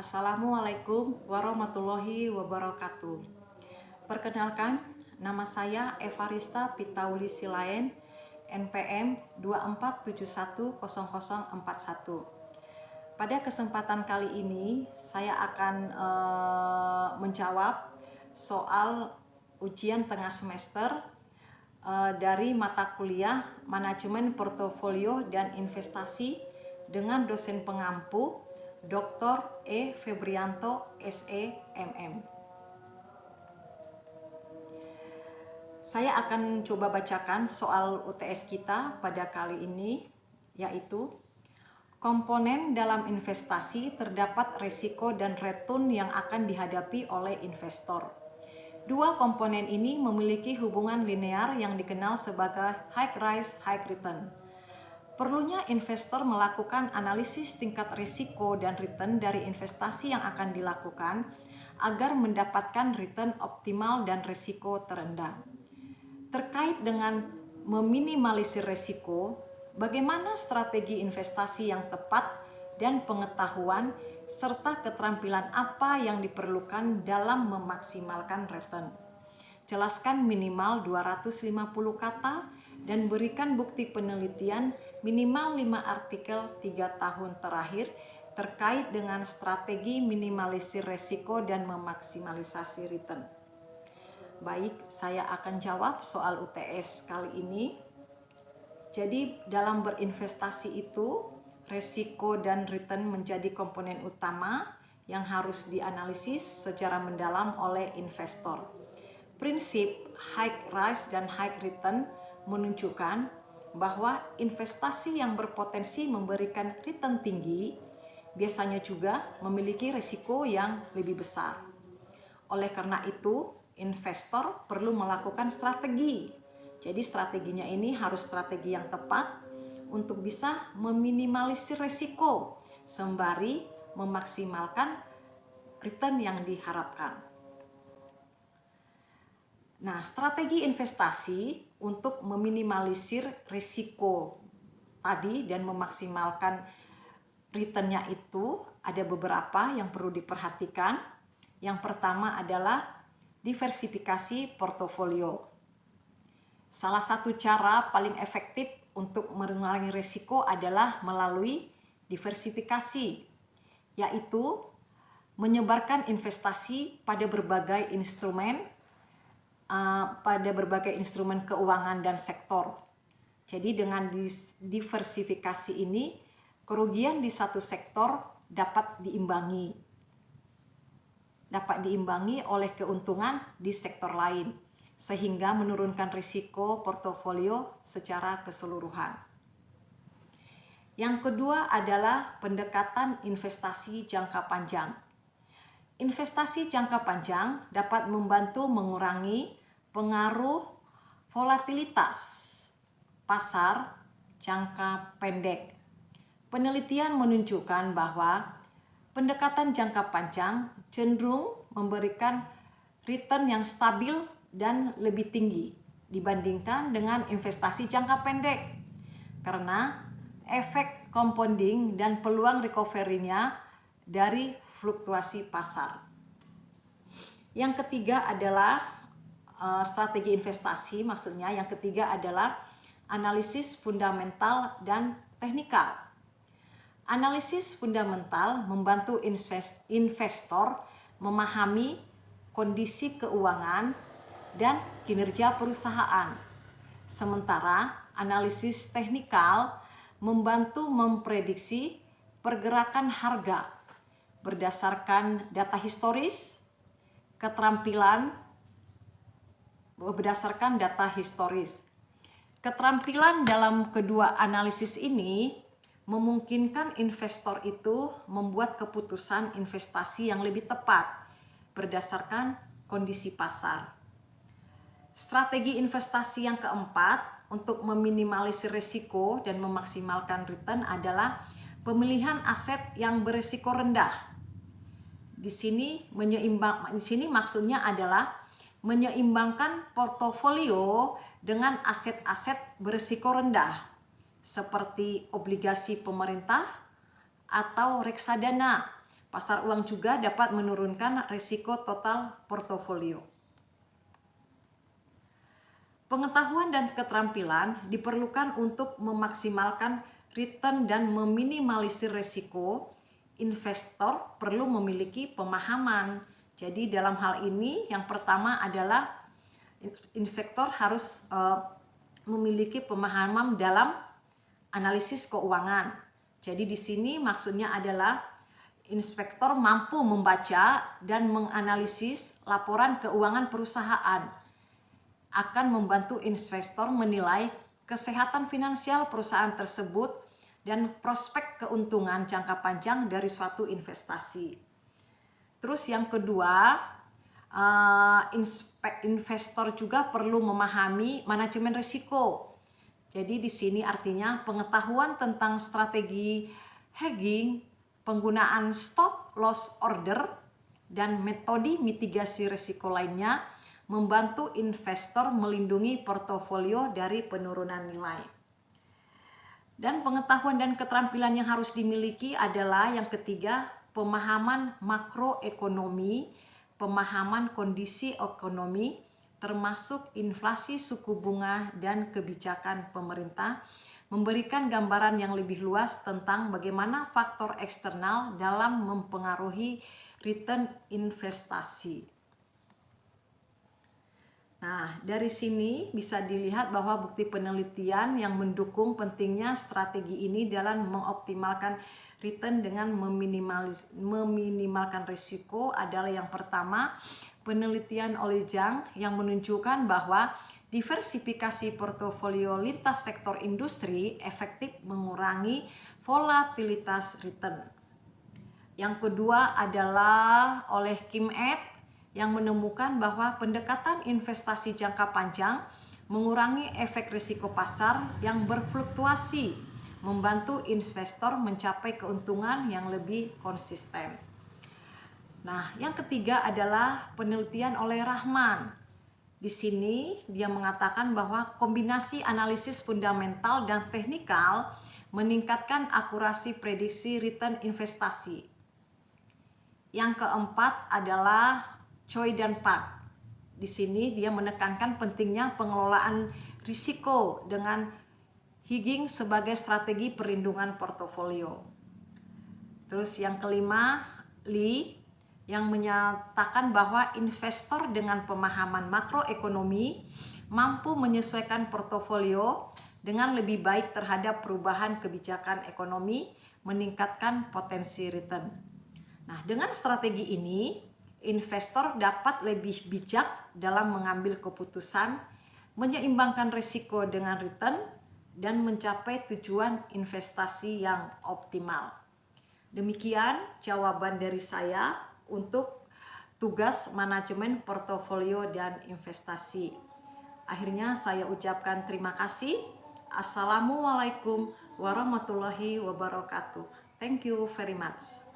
Assalamualaikum warahmatullahi wabarakatuh. Perkenalkan, nama saya Evarista Pitauli Silaen, NPM 24710041. Pada kesempatan kali ini, saya akan menjawab soal ujian tengah semester dari mata kuliah Manajemen Portofolio dan Investasi dengan dosen pengampu Dr. E. Febrianto, SE, MM. Saya akan coba bacakan soal UTS kita pada kali ini, yaitu komponen dalam investasi terdapat risiko dan return yang akan dihadapi oleh investor. Dua komponen ini memiliki hubungan linear yang dikenal sebagai high risk, high return. Perlunya investor melakukan analisis tingkat risiko dan return dari investasi yang akan dilakukan agar mendapatkan return optimal dan risiko terendah. Terkait dengan meminimalisir risiko, bagaimana strategi investasi yang tepat dan pengetahuan serta keterampilan apa yang diperlukan dalam memaksimalkan return. Jelaskan minimal 250 kata dan berikan bukti penelitian minimal 5 artikel 3 tahun terakhir terkait dengan strategi minimalisir risiko dan memaksimalisasi return. Baik, saya akan jawab soal UTS kali ini. Jadi dalam berinvestasi itu, risiko dan return menjadi komponen utama yang harus dianalisis secara mendalam oleh investor. Prinsip high risk dan high return menunjukkan bahwa investasi yang berpotensi memberikan return tinggi biasanya juga memiliki risiko yang lebih besar. Oleh karena itu, investor perlu melakukan strategi. Jadi strateginya ini harus strategi yang tepat untuk bisa meminimalisir risiko sembari memaksimalkan return yang diharapkan. Nah, strategi investasi untuk meminimalisir risiko tadi dan memaksimalkan returnnya itu ada beberapa yang perlu diperhatikan. Yang pertama adalah diversifikasi portofolio. Salah satu cara paling efektif untuk mengurangi risiko adalah melalui diversifikasi, yaitu menyebarkan investasi pada berbagai instrumen keuangan dan sektor. Jadi dengan diversifikasi ini, kerugian di satu sektor dapat diimbangi oleh keuntungan di sektor lain, sehingga menurunkan risiko portofolio secara keseluruhan. Yang kedua adalah pendekatan investasi jangka panjang. Investasi jangka panjang dapat membantu mengurangi pengaruh volatilitas pasar jangka pendek. Penelitian menunjukkan bahwa pendekatan jangka panjang cenderung memberikan return yang stabil dan lebih tinggi dibandingkan dengan investasi jangka pendek karena efek compounding dan peluang recovery-nya dari fluktuasi pasar. Yang ketiga adalah strategi investasi, maksudnya yang ketiga adalah analisis fundamental dan teknikal. Analisis fundamental membantu investor memahami kondisi keuangan dan kinerja perusahaan. Sementara analisis teknikal membantu memprediksi pergerakan harga berdasarkan data historis, Keterampilan dalam kedua analisis ini memungkinkan investor itu membuat keputusan investasi yang lebih tepat berdasarkan kondisi pasar. Strategi investasi yang keempat untuk meminimalisir risiko dan memaksimalkan return adalah pemilihan aset yang berisiko rendah. Di sini maksudnya adalah menyeimbangkan portofolio dengan aset-aset berisiko rendah seperti obligasi pemerintah atau reksadana Pasar uang juga dapat menurunkan risiko total portofolio. Pengetahuan dan keterampilan diperlukan untuk memaksimalkan return dan meminimalisir risiko. Investor perlu memiliki pemahaman. Jadi dalam hal ini yang pertama adalah investor harus memiliki pemahaman dalam analisis keuangan. Jadi di sini maksudnya adalah investor mampu membaca dan menganalisis laporan keuangan perusahaan, akan membantu investor menilai kesehatan finansial perusahaan tersebut dan prospek keuntungan jangka panjang dari suatu investasi. Terus yang kedua, investor juga perlu memahami manajemen risiko. Jadi di sini artinya pengetahuan tentang strategi hedging, penggunaan stop loss order, dan metode mitigasi risiko lainnya membantu investor melindungi portofolio dari penurunan nilai. Dan pengetahuan dan keterampilan yang harus dimiliki adalah yang ketiga, pemahaman makroekonomi, pemahaman kondisi ekonomi, termasuk inflasi, suku bunga, dan kebijakan pemerintah, memberikan gambaran yang lebih luas tentang bagaimana faktor eksternal dalam mempengaruhi return investasi. Nah, dari sini bisa dilihat bahwa bukti penelitian yang mendukung pentingnya strategi ini dalam mengoptimalkan return dengan meminimalkan risiko adalah yang pertama, penelitian oleh Zhang yang menunjukkan bahwa diversifikasi portofolio lintas sektor industri efektif mengurangi volatilitas return. Yang kedua adalah oleh Kim et yang menemukan bahwa pendekatan investasi jangka panjang mengurangi efek risiko pasar yang berfluktuasi, membantu investor mencapai keuntungan yang lebih konsisten. Nah, yang ketiga adalah penelitian oleh Rahman. Di sini dia mengatakan bahwa kombinasi analisis fundamental dan teknikal meningkatkan akurasi prediksi return investasi. Yang keempat adalah Choi dan Park. Di sini dia menekankan pentingnya pengelolaan risiko dengan hedging sebagai strategi perlindungan portofolio. Terus yang kelima, Lee yang menyatakan bahwa investor dengan pemahaman makroekonomi mampu menyesuaikan portofolio dengan lebih baik terhadap perubahan kebijakan ekonomi, meningkatkan potensi return. Nah, dengan strategi ini investor dapat lebih bijak dalam mengambil keputusan, menyeimbangkan risiko dengan return, dan mencapai tujuan investasi yang optimal. Demikian jawaban dari saya untuk tugas manajemen portofolio dan investasi. Akhirnya saya ucapkan terima kasih. Assalamualaikum warahmatullahi wabarakatuh. Thank you very much.